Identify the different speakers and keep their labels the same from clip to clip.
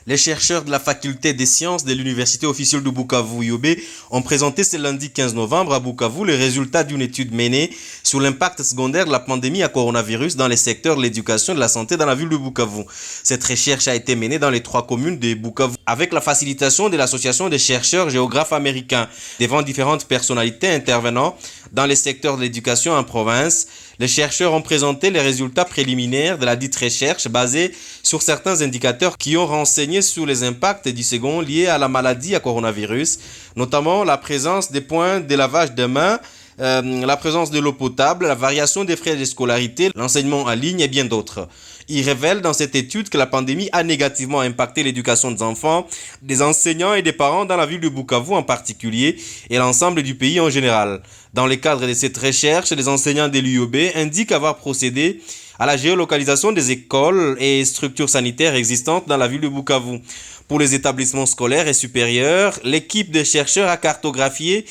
Speaker 1: Les chercheurs de la faculté des sciences de l'université officielle de Bukavu, IOB, ont présenté ce lundi 15 novembre à Bukavu les résultats d'une étude menée sur l'impact secondaire de la pandémie à coronavirus dans les secteurs de l'éducation et de la santé dans la ville de Bukavu. Cette recherche a été menée dans les 3 communes de Bukavu avec la facilitation de l'association des chercheurs géographes américains. Devant différentes personnalités intervenant dans les secteurs de l'éducation en province, les chercheurs ont présenté les résultats préliminaires de la dite recherche basée sur certains indicateurs qui ont renseigné sur les impacts du second liés à la maladie à coronavirus, notamment la présence des points de lavage de mains, la présence de l'eau potable, la variation des frais de scolarité, l'enseignement en ligne et bien d'autres. Il révèle dans cette étude que la pandémie a négativement impacté l'éducation des enfants, des enseignants et des parents dans la ville de Bukavu en particulier et l'ensemble du pays en général. Dans le cadre de cette recherche, les enseignants de l'UOB indiquent avoir procédé à la géolocalisation des écoles et structures sanitaires existantes dans la ville de Bukavu. Pour les établissements scolaires et supérieurs, l'équipe de chercheurs a cartographié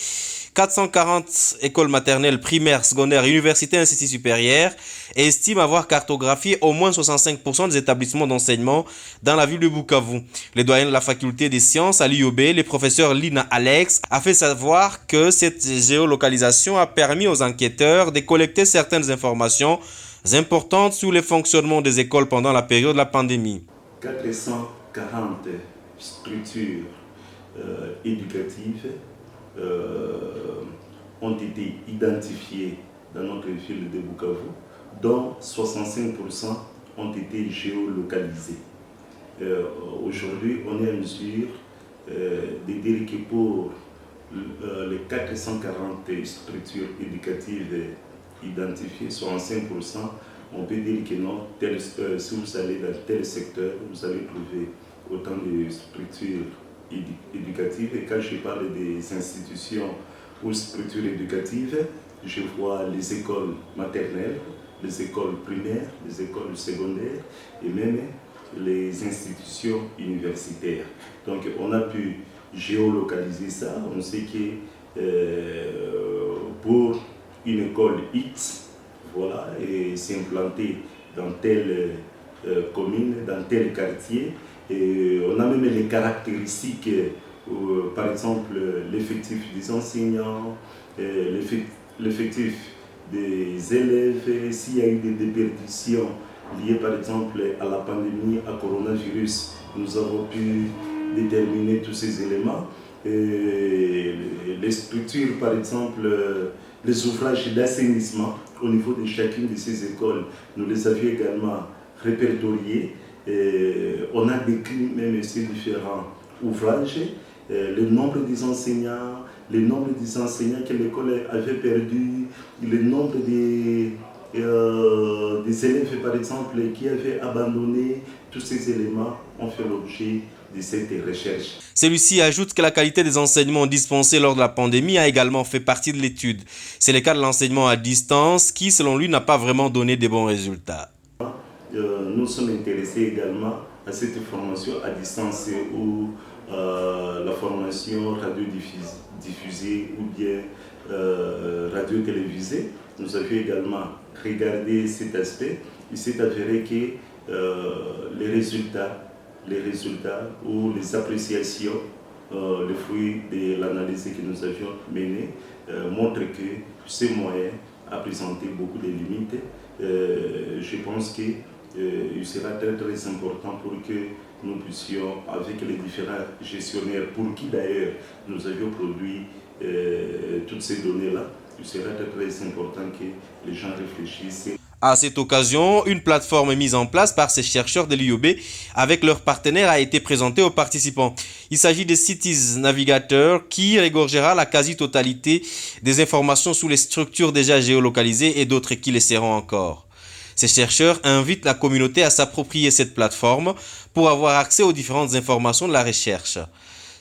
Speaker 1: 440 écoles maternelles, primaires, secondaires, universités et instituts supérieurs et estime avoir cartographié au moins 65% des établissements d'enseignement dans la ville de Bukavu. Le doyen de la faculté des sciences à l'IOB, le professeur Lina Alex, a fait savoir que cette géolocalisation a permis aux enquêteurs de collecter certaines informations importantes sur le fonctionnement des écoles pendant la période de la pandémie.
Speaker 2: 440 structures éducatives ont été identifiés dans notre ville de Bukavu, dont 65% ont été géolocalisés. Aujourd'hui, on est en mesure de dire que pour les 440 structures éducatives identifiées, 65%, on peut dire que non, si vous allez dans tel secteur, vous allez trouver autant de structures éducatives. Et quand je parle des institutions ou structures éducatives, je vois les écoles maternelles, les écoles primaires, les écoles secondaires et même les institutions universitaires. Donc on a pu géolocaliser ça. On sait que pour une école X, voilà, et s'implanter dans telle commune, dans tel quartier, et on a même les caractéristiques, par exemple l'effectif des enseignants, l'effectif des élèves, s'il y a eu des déperditions liées par exemple à la pandémie, à coronavirus, nous avons pu déterminer tous ces éléments. Et les structures, par exemple, les ouvrages d'assainissement au niveau de chacune de ces écoles, nous les avions également répertoriés. On a décrit même ces différents ouvrages, le nombre des enseignants que l'école avait perdu, le nombre des élèves par exemple qui avaient abandonné. Tous ces éléments ont fait l'objet de cette recherche.
Speaker 1: Celui-ci ajoute que la qualité des enseignements dispensés lors de la pandémie a également fait partie de l'étude. C'est le cas de l'enseignement à distance qui, selon lui, n'a pas vraiment donné de bons résultats.
Speaker 2: Nous sommes intéressés également à cette formation à distance ou la formation radio-diffusée ou bien radio-télévisée. Nous avions également regardé cet aspect. Il s'est avéré que les résultats ou les appréciations, le fruit de l'analyse que nous avions menée, montrent que ce moyen a présenté beaucoup de limites. Je pense qu'il sera très très important pour que nous puissions, avec les différents gestionnaires, pour qui d'ailleurs nous avions produit toutes ces données-là, il sera très très important que les gens réfléchissent.
Speaker 1: À cette occasion, une plateforme mise en place par ces chercheurs de l'IOB avec leurs partenaires a été présentée aux participants. Il s'agit de Cities Navigator qui regorgera la quasi-totalité des informations sur les structures déjà géolocalisées et d'autres qui le seront encore. Ces chercheurs invitent la communauté à s'approprier cette plateforme pour avoir accès aux différentes informations de la recherche.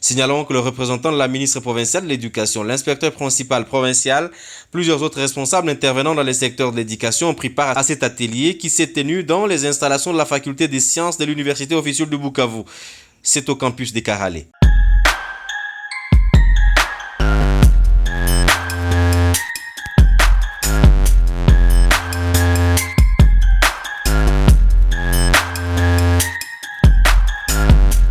Speaker 1: Signalons que le représentant de la ministre provinciale de l'Éducation, l'inspecteur principal provincial, plusieurs autres responsables intervenant dans les secteurs de l'éducation ont pris part à cet atelier qui s'est tenu dans les installations de la faculté des sciences de l'université officielle de Bukavu. C'est au campus de Karale.